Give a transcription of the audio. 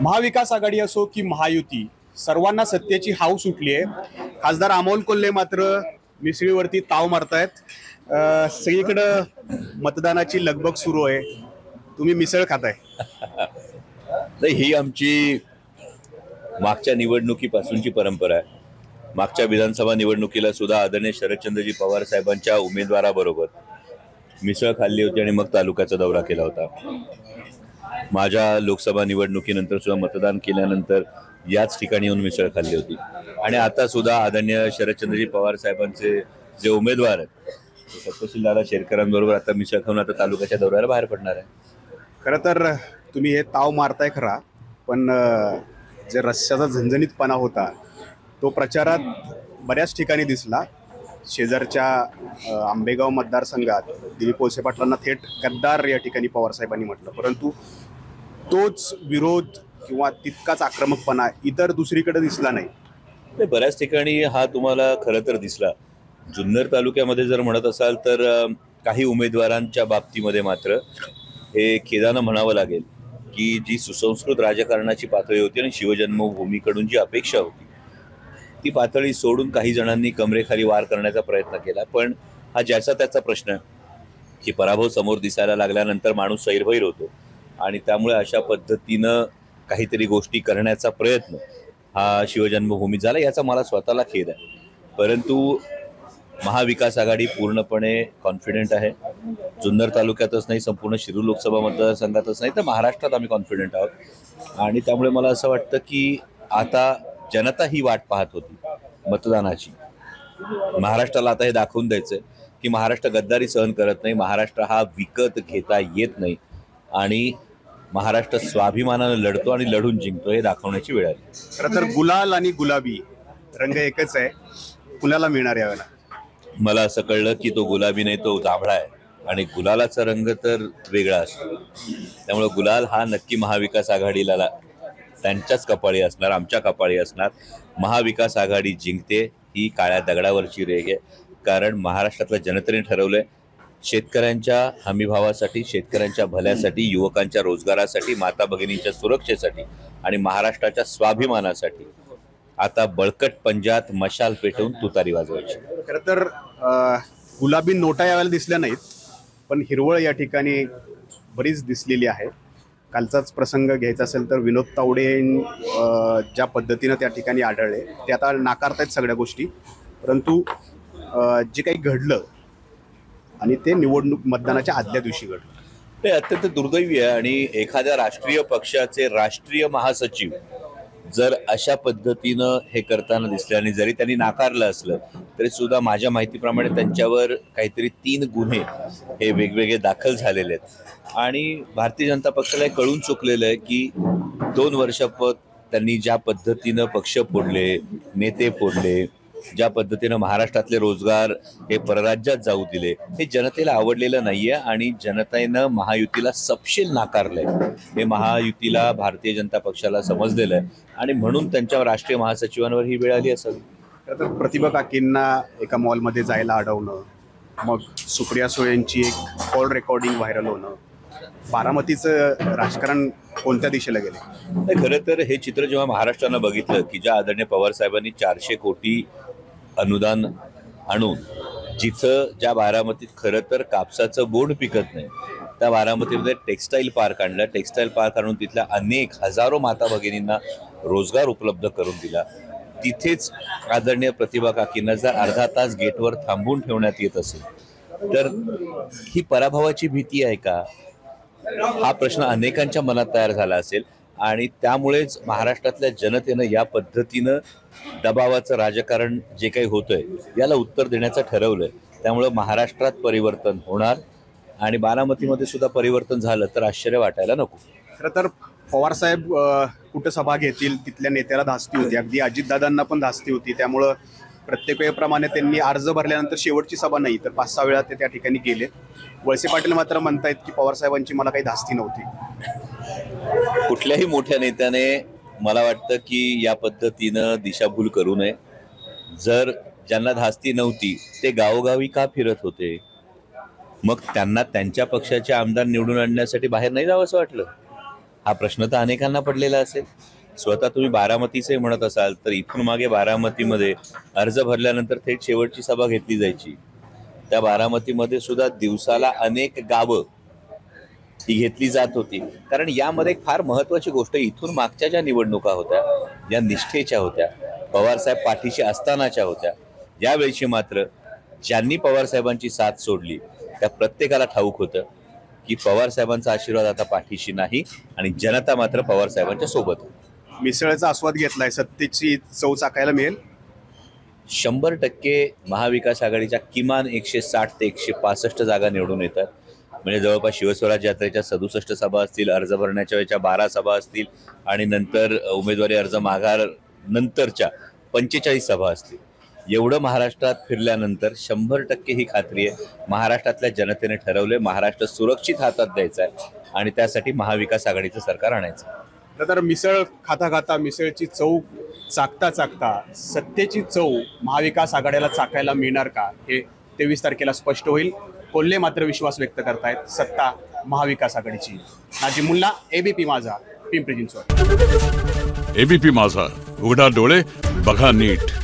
महाविकास आघाडी असो की महायुती, सर्वांना सत्तेची हाव सुटली आहे. खासदार अमोल कोल्हे मात्र मिसळीवरती ताव मारतायत. सगळीकडं मतदानाची लगबग सुरू आहे. तुम्ही मिसळ खाताय. नाही, ही आमची मागच्या निवडणुकीपासूनची परंपरा आहे. मागच्या विधानसभा निवडणुकीला सुद्धा आदरणीय शरदचंद्रजी पवार साहेबांच्या उमेदवाराबरोबर मिसळ खाल्ली होती आणि मग तालुक्याचा दौरा केला होता. माझ्या लोकसभा निवडणुकीनंतर सुद्धा मतदान केल्यानंतर याच ठिकाणी येऊन मिसळ खाल्ली होती. आणि आता सुद्धा आदरणीय शरदचंद्रजी पवार साहेबांचे जे उमेदवार आहेत सत्यशील दादा शेरकरांबरोबर आता मिसळ खाऊन आता तालुक्याच्या दौऱ्याला बाहेर पडणार आहे. खरं तर तुम्ही हे ताव मारताय खरा, पण जे रस्त्याचा झणझणीतपणा होता तो प्रचारात बऱ्याच ठिकाणी दिसला. शेजारच्या आंबेगाव मतदारसंघात दिलीप वळसे पाटलांना थेट गद्दार या ठिकाणी पवारसाहेबांनी म्हटलं, परंतु तोच विरोध किंवा तितकाच आक्रमकपणा इतर दुसरीकडे दिसला नाही. बऱ्याच ठिकाणी हा तुम्हाला खरं तर दिसला. जुन्नर तालुक्यामध्ये जर म्हणत असाल तर काही उमेदवारांच्या बाबतीमध्ये मात्र हे खेदानं म्हणावं लागेल की जी सुसंस्कृत राजकारणाची पातळी होती आणि शिवजन्मभूमीकडून जी अपेक्षा होती ती पातळी सोडून काही जणांनी कमरेखाली वार करण्याचा प्रयत्न केला. पण हा ज्याचा त्याचा प्रश्न की पराभव समोर दिसायला लागल्यानंतर माणूस सैरभैर होतो आणि त्यामुळे अशा पद्धतीनं काहीतरी गोष्टी करण्याचा प्रयत्न हा शिवजन्मभूमीत झाला, याचा मला स्वतःला खेद आहे. परंतु महाविकास आघाडी पूर्णपणे कॉन्फिडेंट आहे. जुन्नर तालुक्यातच नाही, संपूर्ण शिरूर लोकसभा मतदारसंघातच नाही तर महाराष्ट्रात आम्ही कॉन्फिडेंट आहोत. आणि त्यामुळे मला असं वाटतं की आता जनता ही वाट पाहत होती मतदानाची. महाराष्ट्राला आता हे दाखवून द्यायचं की महाराष्ट्र गद्दारी सहन करत नाही, महाराष्ट्र हा विकत घेता येत नाही आणि महाराष्ट्र स्वाभिमानानं लढतो आणि लढून जिंकतो हे दाखवण्याची वेळ आली. खरं तर गुलाल आणि गुलाबी रंग एकच आहे. कुणाला मिळणार यावेळेला? मला असं कळलं की तो गुलाबी नाही, तो जांभळा आहे आणि गुलालाचा रंग तर वेगळा असतो. त्यामुळे गुलाल हा नक्की महाविकास आघाडीला त्यांच्याच कपाळी असणार, आमच्या कपाळी असणार. महाविकास आघाडी जिंकते ही काळ्या दगडावरची रेघ आहे. कारण महाराष्ट्रातल्या जनतेने ठरवलंय शेतकऱ्यांच्या हमीभावासाठी, शेतकऱ्यांच्या भल्यासाठी, युवकांच्या रोजगारासाठी, माता भगिनींच्या सुरक्षेसाठी आणि महाराष्ट्राच्या स्वाभिमानासाठी आता बळकट पंजात मशाल पेटवून तुतारी वाजवायची. खरं तर गुलाबी नोटा यावेळेला दिसल्या नाहीत, पण हिरवळ या ठिकाणी बरीच दिसलेली आहे. कालचाच प्रसंग घ्यायचा असेल तर विनोद तावडे ज्या पद्धतीनं त्या ठिकाणी आढळले ते आता नाकारतायत सगळ्या गोष्टी. परंतु जे काही घडलं आणि ते निवडणूक मतदानाच्या आदल्या दिवशी घडलं ते अत्यंत दुर्दैवी आहे. आणि एखाद्या राष्ट्रीय पक्षाचे राष्ट्रीय महासचिव जर अशा पद्धतीनं हे करताना दिसले आणि जरी त्यांनी नाकारलं असलं तरी सुद्धा माझ्या माहितीप्रमाणे त्यांच्यावर काहीतरी 3 गुन्हे हे वेगवेगळे दाखल झालेले आहेत. आणि भारतीय जनता पक्षाला हे कळून चुकलेलं आहे की 2 वर्षापत त्यांनी ज्या पद्धतीनं पक्ष फोडले, नेते फोडले, ज्या पद्धतीनं महाराष्ट्रातले रोजगार हे परराज्यात जाऊ दिले, हे जनतेला आवडलेलं नाहीये आणि जनतेनं महायुतीला सपशेल नाकारलंय. हे महायुतीला, भारतीय जनता पक्षाला समजलेलं आहे आणि म्हणून त्यांच्या राष्ट्रीय महासचिवांवर ही वेळ आली असावी. तर प्रतिभा काकींना एका मॉलमध्ये जायला अडवणं, मग सुप्रिया सुळेंची एक कॉल रेकॉर्डिंग व्हायरल होणं, बारामतीचं राजकारण कोणत्या दिशेला गेले? खरं तर हे चित्र जेव्हा महाराष्ट्रानं बघितलं की ज्या आदरणीय पवार साहेबांनी 400 कोटी अनुदान आणून जिथं ज्या बारामतीत खरं तर कापसाचं बोंड पिकत नाही त्या बारामतीमध्ये टेक्स्टाईल पार्क आणलं. टेक्स्टाईल पार्क आणून तिथल्या अनेक हजारो माता भगिनींना रोजगार उपलब्ध करून दिला. तिथेच आदरणीय प्रतिभा काकींना जर अर्धा तास गेटवर थांबून ठेवण्यात येत असेल तर ही पराभवाची भीती आहे का, हा प्रश्न अनेकांच्या मनात तयार झाला असेल. आणि त्यामुळेच महाराष्ट्रातल्या जनतेनं या पद्धतीनं दबावाचं राजकारण जे काही होतंय याला उत्तर देण्याचं ठरवलंय. त्यामुळं महाराष्ट्रात परिवर्तन होणार आणि बारामतीमध्ये सुद्धा परिवर्तन झालं तर आश्चर्य वाटायला नको. खरं तर पवारसाहेब कुठं सभा घेतील तिथल्या नेत्याला धास्ती होती, अगदी अजितदादांना पण धास्ती होती. त्यामुळं प्रत्येक वेळेप्रमाणे त्यांनी अर्ज भरल्यानंतर शेवटची सभा नाही तर 5-6 वेळा ते त्या ठिकाणी गेले. वळसे पाटील मात्र म्हणतायत की पवारसाहेबांची मला काही धास्ती नव्हती. कुठल्याही मोठ्या नेत्याने मला वाटतं की या पद्धतीनं दिशाभूल करू नये. जर ज्यांना धास्ती नव्हती ते गावोगावी का फिरत होते? मग त्यांना त्यांच्या पक्षाचे आमदार निवडून आणण्यासाठी बाहेर नाही जावं असं वाटलं? हा प्रश्न तर अनेकांना पडलेला असेल. स्वतः तुम्ही बारामतीचे म्हणत असाल तर इथून मागे बारामतीमध्ये अर्ज भरल्यानंतर थेट शेवटची सभा घेतली जायची. त्या बारामतीमध्ये सुद्धा दिवसाला अनेक गावं ही घेतली जात होती. कारण यामध्ये एक फार महत्वाची गोष्ट, इथून मागच्या ज्या निवडणुका होत्या ज्या निष्ठेच्या होत्या, पवारसाहेब पाठीशी असतानाच्या होत्या, यावेळची मात्र ज्यांनी पवारसाहेबांची साथ सोडली त्या प्रत्येकाला ठाऊक होतं की पवारसाहेबांचा आशीर्वाद आता पाठीशी नाही आणि जनता मात्र पवारसाहेबांच्या सोबत. मिसळचा आस्वाद घेतलाय, सत्तेची चव चाकायला मिळेल. 100% महाविकास आघाडीच्या किमान 160 ते 165 जागा निवडून येतात. म्हणजे जवळपास शिवस्वराज यात्रेच्या 67 सभा असतील, अर्ज भरण्याच्या वेळेच्या 12 सभा असतील आणि नंतर उमेदवारी अर्ज माघार नंतरच्या 45 सभा असतील. एवढं महाराष्ट्रात फिरल्यानंतर 100% ही खात्री आहे, महाराष्ट्रातल्या जनतेने ठरवले महाराष्ट्र सुरक्षित हातात द्यायचा आहे आणि त्यासाठी महाविकास आघाडीचं सरकार आणायचं. तर मिसळ खाता खाता, मिसळची चव चाकता चाकता सत्तेची चव महाविकास आघाडीला चाकायला मिळणार का, हे 23 तारखेला स्पष्ट होईल. कोल्हे मात्र विश्वास व्यक्त करतायत सत्ता महाविकास आघाडीची. नाजिम मुल्ला, एबीपी माझा, पिंपरी चिंचवड. एबीपी माझा, उघडा डोळे बघा नीट.